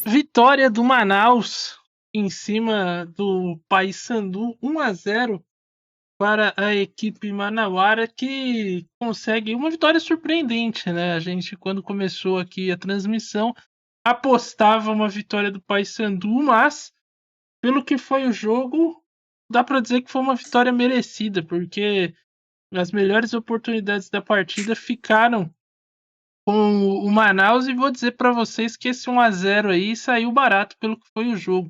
Vitória do Manaus em cima do Paysandu 1-0 para a equipe manauara, que consegue uma vitória surpreendente, né? A gente, quando começou aqui a transmissão, apostava uma vitória do Paysandu, mas pelo que foi o jogo, dá para dizer que foi uma vitória merecida, porque as melhores oportunidades da partida ficaram com o Manaus, e vou dizer para vocês que esse 1-0 aí saiu barato pelo que foi o jogo.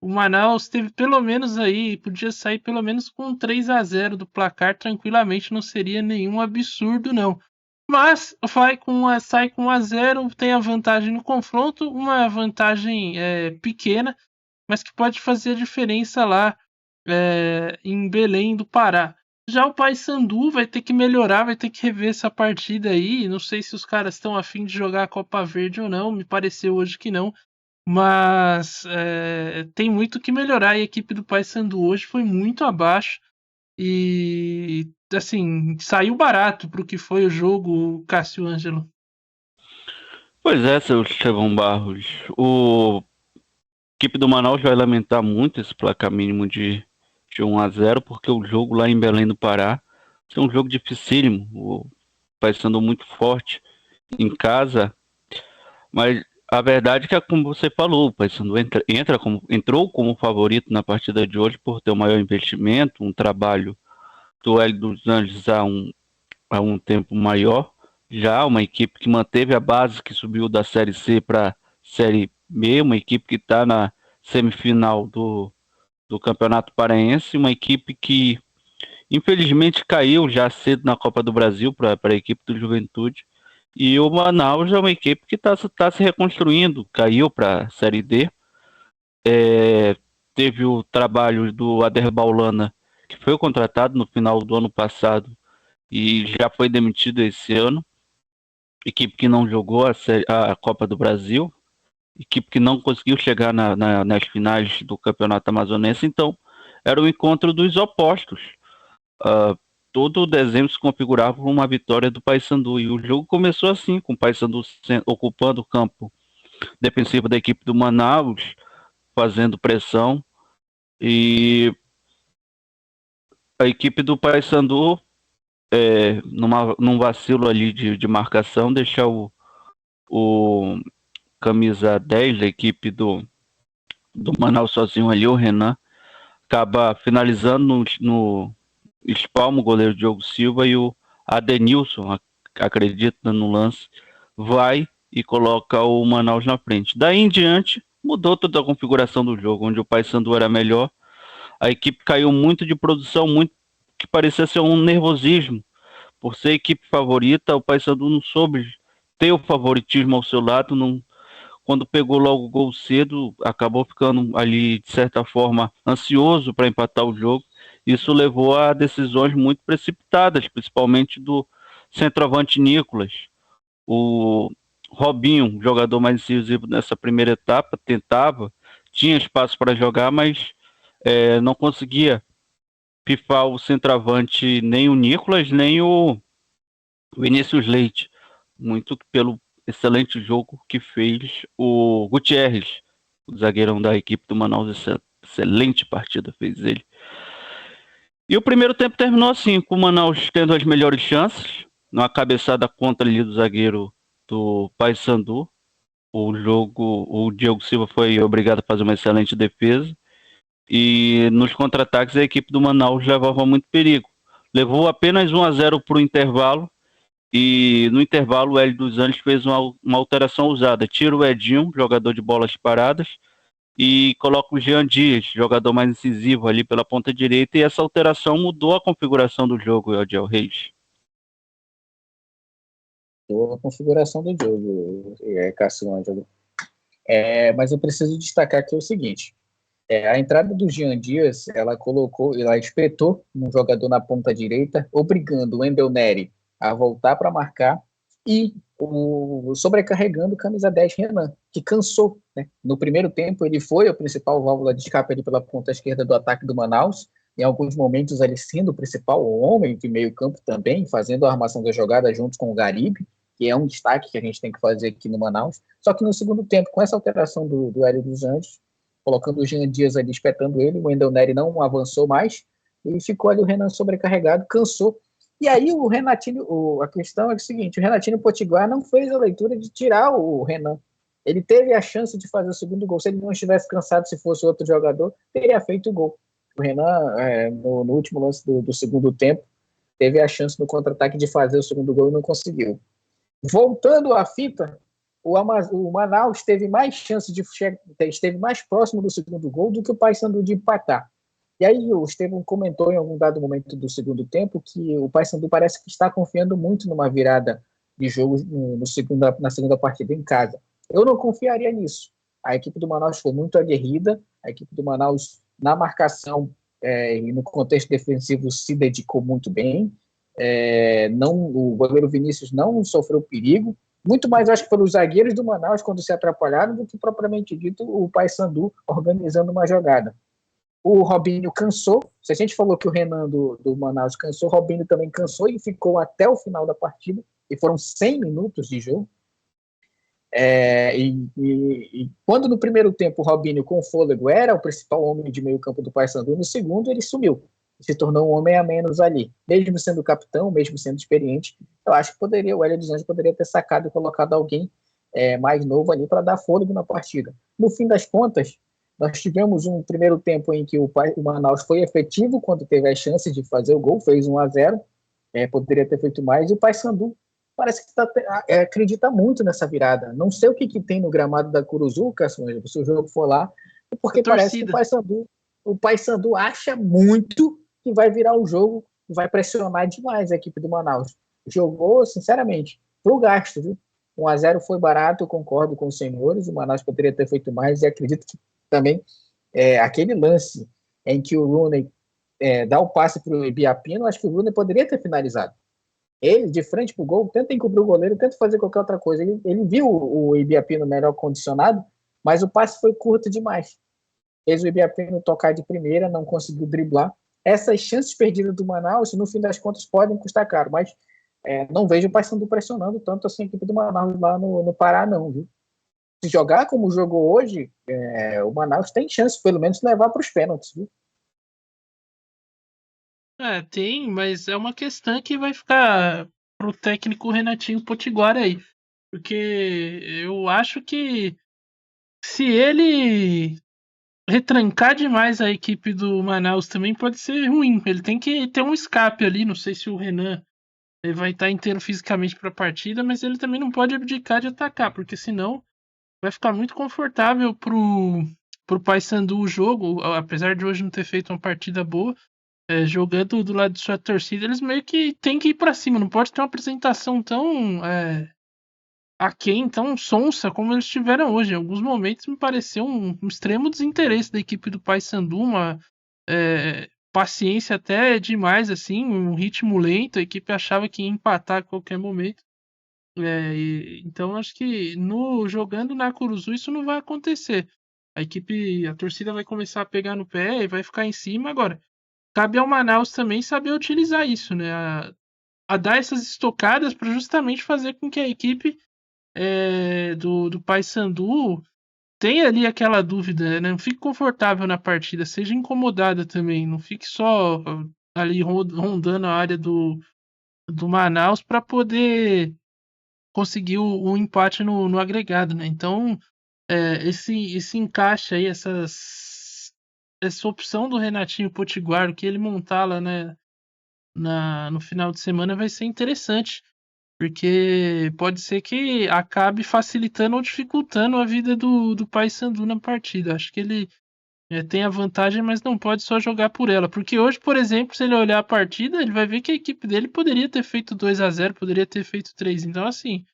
O Manaus teve pelo menos aí, podia sair pelo menos com 3-0 do placar tranquilamente, não seria nenhum absurdo não. Mas sai com 1-0, tem a vantagem no confronto, uma vantagem pequena, mas que pode fazer a diferença lá em Belém do Pará. Já o Paysandu vai ter que melhorar, vai ter que rever essa partida aí. Não sei se os caras estão afim de jogar a Copa Verde ou não, me pareceu hoje que não. Mas tem muito que melhorar. A equipe do Paysandu hoje foi muito abaixo e, assim, saiu barato para o que foi o jogo, Cássio Ângelo. Pois é, seu Estevão Barros. A equipe do Manaus vai lamentar muito esse placar mínimo de 1-0, porque o jogo lá em Belém do Pará é um jogo dificílimo. O Paysandu muito forte em casa, mas a verdade é que é como você falou, o Paysandu entrou como favorito na partida de hoje por ter o maior investimento, um trabalho do Hélio dos Anjos há um tempo maior. Já uma equipe que manteve a base, que subiu da Série C para a Série B, uma equipe que está na semifinal do Campeonato Paraense, uma equipe que infelizmente caiu já cedo na Copa do Brasil para a equipe do Juventude. E o Manaus é uma equipe que está se reconstruindo, caiu para a Série D. Teve o trabalho do Aderbaulana, que foi contratado no final do ano passado e já foi demitido esse ano. Equipe que não jogou a Copa do Brasil, equipe que não conseguiu chegar nas finais do Campeonato Amazonense. Então, era o encontro dos opostos. Uh, Todo o desenho se configurava por uma vitória do Paysandu. E o jogo começou assim, com o Paysandu ocupando o campo defensivo da equipe do Manaus, fazendo pressão. E a equipe do Paysandu, num vacilo ali de marcação, deixar o camisa 10 da equipe do Manaus sozinho ali, o Renan, acaba finalizando no espalma o goleiro Diogo Silva e o Adenilson, acredita no lance, vai e coloca o Manaus na frente. Daí em diante, mudou toda a configuração do jogo, onde o Paysandu era melhor. A equipe caiu muito de produção, muito que parecia ser um nervosismo. Por ser a equipe favorita, o Paysandu não soube ter o favoritismo ao seu lado, não, quando pegou logo o gol cedo, acabou ficando ali, de certa forma, ansioso para empatar o jogo. Isso levou a decisões muito precipitadas, principalmente do centroavante Nicolas. O Robinho, jogador mais incisivo nessa primeira etapa, tentava, tinha espaço para jogar, mas não conseguia pifar o centroavante, nem o Nicolas, nem o Vinícius Leite, muito pelo excelente jogo que fez o Gutierrez, o zagueirão da equipe do Manaus. Excelente partida fez ele. E o primeiro tempo terminou assim, com o Manaus tendo as melhores chances, numa cabeçada contra ali do zagueiro do Paysandu. O Diego Silva foi obrigado a fazer uma excelente defesa. E nos contra-ataques a equipe do Manaus levava muito perigo. Levou apenas 1-0 para o intervalo. E no intervalo o Hélio dos Anjos fez uma alteração ousada. Tira o Edinho, jogador de bolas paradas, e coloca o Jean Dias, jogador mais incisivo ali pela ponta direita. E essa alteração mudou a configuração do jogo, Adiel Reis. A configuração do jogo, Cássio Ângelo. Mas eu preciso destacar aqui o seguinte: a entrada do Jean Dias, ela espetou um jogador na ponta direita, obrigando o Wendel Nery a voltar para marcar e sobrecarregando o camisa 10 Renan, que cansou, né? No primeiro tempo ele foi a principal válvula de escape ali pela ponta esquerda do ataque do Manaus, em alguns momentos ele sendo o principal homem de meio campo também, fazendo a armação da jogada junto com o Garibe, que é um destaque que a gente tem que fazer aqui no Manaus. Só que no segundo tempo, com essa alteração do Hélio dos Anjos, colocando o Jean Dias ali, espetando ele, o Wendel Nery não avançou mais, e ficou ali o Renan sobrecarregado, cansou. E aí o Renatinho, a questão é o seguinte, o Renatinho Potiguar não fez a leitura de tirar o Renan. Ele teve a chance de fazer o segundo gol. Se ele não estivesse cansado, se fosse outro jogador, teria feito o gol. O Renan, no último lance do segundo tempo, teve a chance no contra-ataque de fazer o segundo gol e não conseguiu. Voltando à fita, o Manaus teve mais chance esteve mais próximo do segundo gol do que o Paysandu de empatar. E aí o Estevam comentou em algum dado momento do segundo tempo que o Paysandu parece que está confiando muito numa virada de jogo na segunda partida em casa. Eu não confiaria nisso. A equipe do Manaus foi muito aguerrida, a equipe do Manaus na marcação e no contexto defensivo se dedicou muito bem. O goleiro Vinícius não sofreu perigo, muito mais acho que pelos zagueiros do Manaus quando se atrapalharam do que propriamente dito o Paysandu organizando uma jogada. O Robinho cansou, se a gente falou que o Renan do Manaus cansou, o Robinho também cansou e ficou até o final da partida, e foram 100 minutos de jogo. E quando no primeiro tempo o Robinho com fôlego era o principal homem de meio campo do Paysandu, no segundo ele sumiu, se tornou um homem a menos ali, mesmo sendo capitão, mesmo sendo experiente. Eu acho que o Hélio dos Anjos poderia ter sacado e colocado alguém mais novo ali para dar fôlego na partida. No fim das contas, nós tivemos um primeiro tempo em que o Manaus foi efetivo quando teve as chances de fazer o gol, fez 1-0, poderia ter feito mais, e o Paysandu parece que acredita muito nessa virada. Não sei o que tem no gramado da Curuzu, Cássio, se o jogo for lá, porque parece que o Paysandu acha muito que vai virar o jogo, vai pressionar demais a equipe do Manaus. Jogou, sinceramente, pro gasto, viu? 1-0 foi barato, eu concordo com os senhores, o Manaus poderia ter feito mais, e acredito que também aquele lance em que o Rooney dá o passe para o Ibiapino, acho que o Rooney poderia ter finalizado. Ele, de frente para o gol, tenta encobrir o goleiro, tenta fazer qualquer outra coisa. Ele viu o Ibiapino melhor condicionado, mas o passe foi curto demais. Fez o Ibiapino tocar de primeira, não conseguiu driblar. Essas chances perdidas do Manaus, no fim das contas, podem custar caro, mas não vejo o Paysandu pressionando tanto assim a equipe do Manaus lá no Pará, não, viu? Se jogar como jogou hoje, o Manaus tem chance, pelo menos, de levar para os pênaltis, viu? Tem, mas é uma questão que vai ficar pro técnico Renatinho Potiguar aí. Porque eu acho que se ele retrancar demais a equipe do Manaus também pode ser ruim. Ele tem que ter um escape ali. Não sei se o Renan vai estar inteiro fisicamente para a partida, mas ele também não pode abdicar de atacar, porque senão vai ficar muito confortável pro Paysandu o jogo, apesar de hoje não ter feito uma partida boa. Jogando do lado de sua torcida, eles meio que tem que ir para cima. Não pode ter uma apresentação tão aquém, tão sonsa como eles tiveram hoje. Em alguns momentos me pareceu um extremo desinteresse da equipe do Paysandu, uma paciência até demais, assim, um ritmo lento. A equipe achava que ia empatar a qualquer momento. Então acho que jogando na Curuzu isso não vai acontecer. A torcida vai começar a pegar no pé e vai ficar em cima. Agora, cabe ao Manaus também saber utilizar isso, né? A dar essas estocadas para justamente fazer com que a equipe do Paysandu tenha ali aquela dúvida, né? Não fique confortável na partida, seja incomodada também, não fique só ali rondando a área do Manaus para poder conseguir o empate no agregado, né? Então, esse encaixe aí, essa opção do Renatinho Potiguar, o que ele montar lá, né, no final de semana vai ser interessante, porque pode ser que acabe facilitando ou dificultando a vida do Paysandu na partida. Acho que ele tem a vantagem, mas não pode só jogar por ela, porque hoje, por exemplo, se ele olhar a partida, ele vai ver que a equipe dele poderia ter feito 2-0, poderia ter feito 3. Então, assim,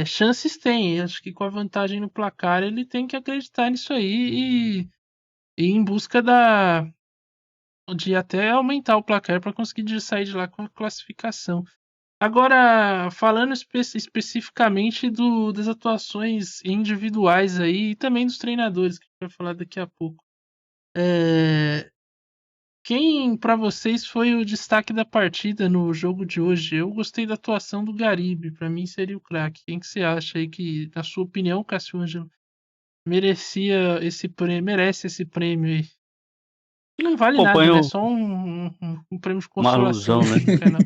chances tem. Acho que com a vantagem no placar, ele tem que acreditar nisso aí e ir em busca de até aumentar o placar para conseguir sair de lá com a classificação. Agora, falando especificamente das atuações individuais aí e também dos treinadores, que a gente vai falar daqui a pouco. Quem para vocês foi o destaque da partida no jogo de hoje? Eu gostei da atuação do Garibe, para mim seria o craque. Quem que você acha aí que, na sua opinião, Cássio Ângelo, merece esse prêmio aí? Não vale nada, né? Acompanho Só um prêmio de uma consolação alusão, né? no canal.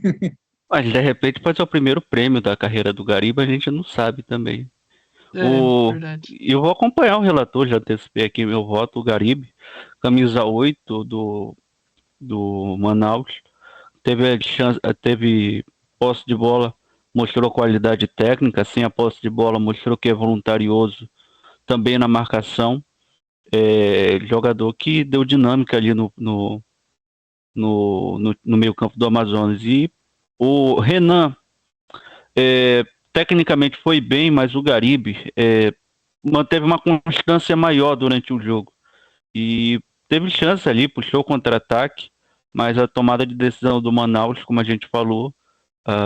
Mas de repente pode ser o primeiro prêmio da carreira do Gariba, a gente não sabe também. É, verdade. Eu vou acompanhar o relator, já antecipei aqui meu voto, o Garibe, camisa 8 do Manaus. Teve posse de bola, mostrou qualidade técnica, sem a posse de bola, mostrou que é voluntarioso também na marcação. Jogador que deu dinâmica ali no meio campo do Amazonas. E o Renan, tecnicamente foi bem, mas o Garibe manteve uma constância maior durante o jogo. E teve chance ali, puxou o contra-ataque, mas a tomada de decisão do Manaus, como a gente falou,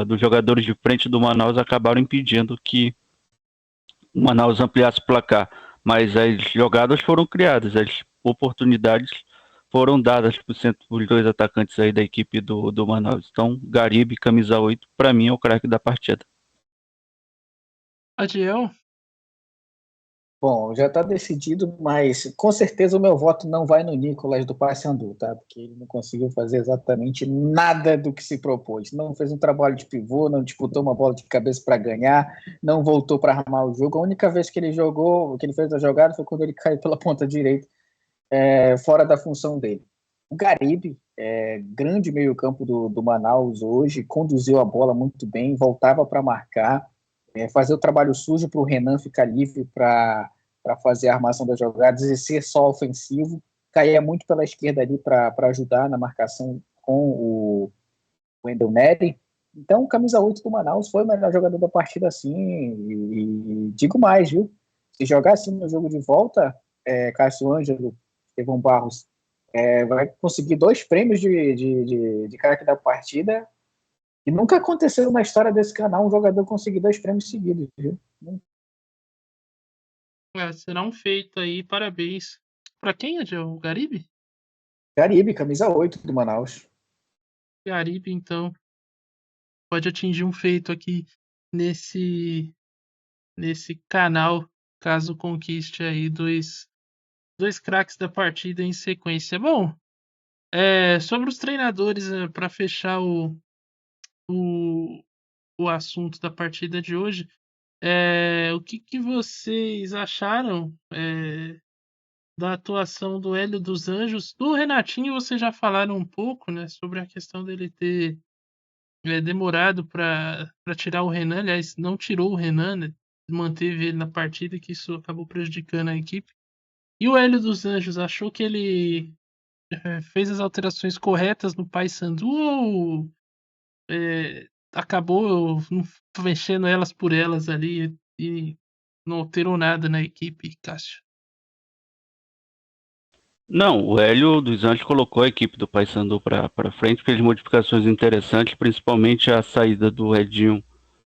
dos jogadores de frente do Manaus acabaram impedindo que o Manaus ampliasse o placar. Mas as jogadas foram criadas, as oportunidades foram dadas por os dois atacantes aí da equipe do Manaus. Então, Garibe, camisa 8, para mim é o craque da partida. Adiel? Bom, já está decidido, mas com certeza o meu voto não vai no Nicolas do Paysandu, tá? Porque ele não conseguiu fazer exatamente nada do que se propôs. Não fez um trabalho de pivô, não disputou uma bola de cabeça para ganhar, não voltou para armar o jogo. A única vez que ele jogou, que ele fez a jogada foi quando ele caiu pela ponta direita, fora da função dele. O Garibe, grande meio-campo do Manaus hoje, conduziu a bola muito bem, voltava para marcar, fazer o trabalho sujo para o Renan ficar livre para fazer a armação das jogadas e ser só ofensivo. Caía muito pela esquerda ali para ajudar na marcação com o Wendel Nery. Então, camisa 8 do Manaus foi o melhor jogador da partida, assim, e digo mais, viu? Se jogar assim no jogo de volta, Cássio Ângelo, Estevão Barros, vai conseguir 2 prêmios de craque da partida, e nunca aconteceu na história desse canal um jogador conseguir 2 prêmios seguidos, viu? Será um feito aí, parabéns. Para quem, Adiel? O Garibe? Garibe, camisa 8 do Manaus. Garibe, então, pode atingir um feito aqui nesse canal, caso conquiste aí dois craques da partida em sequência. Bom, sobre os treinadores, para fechar o, o assunto da partida de hoje, o que vocês acharam da atuação do Hélio dos Anjos? Do Renatinho vocês já falaram um pouco, né, sobre a questão dele ter demorado para tirar o Renan, aliás, não tirou o Renan, né, manteve ele na partida, que isso acabou prejudicando a equipe. E o Hélio dos Anjos achou que ele fez as alterações corretas no Paysandu ou acabou mexendo elas por elas ali e não alterou nada na equipe, Cássio? Não, o Hélio dos Anjos colocou a equipe do Paysandu para frente, fez modificações interessantes, principalmente a saída do Edinho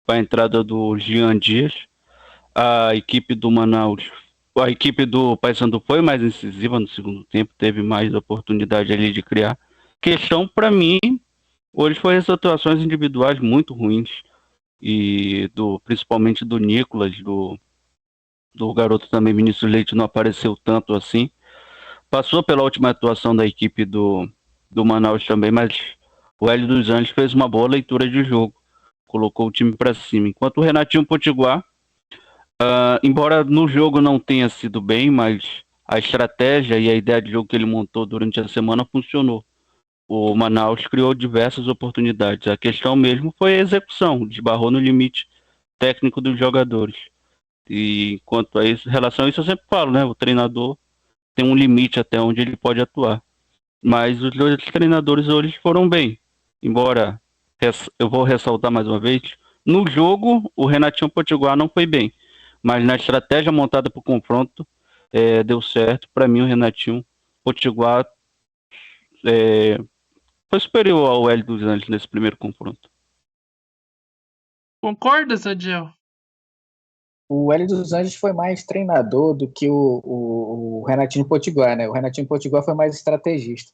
para a entrada do Jean Dias. A equipe do Manaus, a equipe do Paysandu foi mais incisiva no segundo tempo, teve mais oportunidade ali de criar. Questão para mim, hoje foi as atuações individuais muito ruins e principalmente do Nicolas, do garoto também, Vinícius Leite, não apareceu tanto assim. Passou pela última atuação da equipe do Manaus também, mas o Hélio dos Anjos fez uma boa leitura de jogo, colocou o time para cima. Enquanto o Renatinho Potiguar, embora no jogo não tenha sido bem, mas a estratégia e a ideia de jogo que ele montou durante a semana funcionou. O Manaus criou diversas oportunidades. A questão mesmo foi a execução, desbarrou no limite técnico dos jogadores. E quanto a isso, em relação a isso, eu sempre falo, né? O treinador tem um limite até onde ele pode atuar. Mas os dois treinadores hoje foram bem. Embora, eu vou ressaltar mais uma vez, no jogo o Renatinho Potiguar não foi bem. Mas na estratégia montada para o confronto, deu certo. Para mim, o Renatinho Potiguar foi superior ao Hélio dos Anjos nesse primeiro confronto. Concordas, Adiel? O Hélio dos Anjos foi mais treinador do que o Renatinho Potiguar, né? O Renatinho Potiguar foi mais estrategista.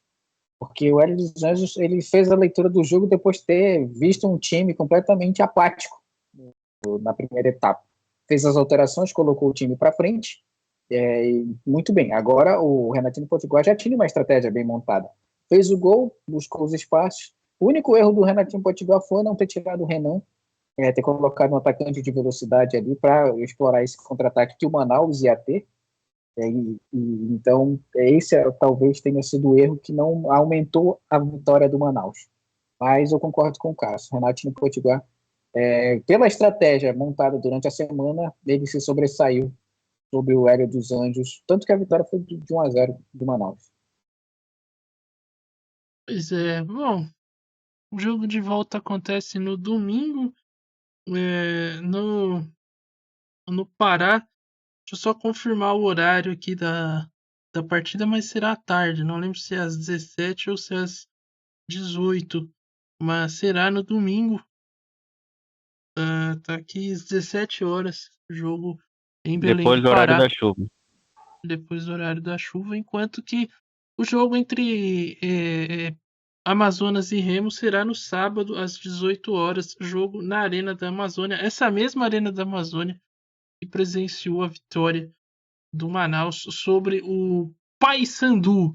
Porque o Hélio dos Anjos ele fez a leitura do jogo depois de ter visto um time completamente apático na primeira etapa. Fez as alterações, colocou o time para frente, e muito bem. Agora o Renatinho Potiguar já tinha uma estratégia bem montada. Fez o gol, buscou os espaços. O único erro do Renatinho Potiguar foi não ter tirado o Renan, ter colocado um atacante de velocidade ali para explorar esse contra-ataque que o Manaus ia ter. Então, esse talvez tenha sido o erro que não aumentou a vitória do Manaus. Mas eu concordo com o Cássio. Renatinho Potiguar, pela estratégia montada durante a semana, ele se sobressaiu sobre o Hélio dos Anjos, tanto que a vitória foi de 1-0 do Manaus. Pois é, bom, o jogo de volta acontece no domingo, no Pará. Deixa eu só confirmar o horário aqui da partida, mas será à tarde. Não lembro se é às 17 ou se é às 18. Mas será no domingo. Tá aqui às 17 horas. Jogo em Belém Depois do do horário Pará. da chuva. Depois do horário da chuva. Enquanto que o jogo entre Amazonas e Remo será no sábado às 18 horas. Jogo na Arena da Amazônia. Essa mesma Arena da Amazônia que presenciou a vitória do Manaus sobre o Paysandu.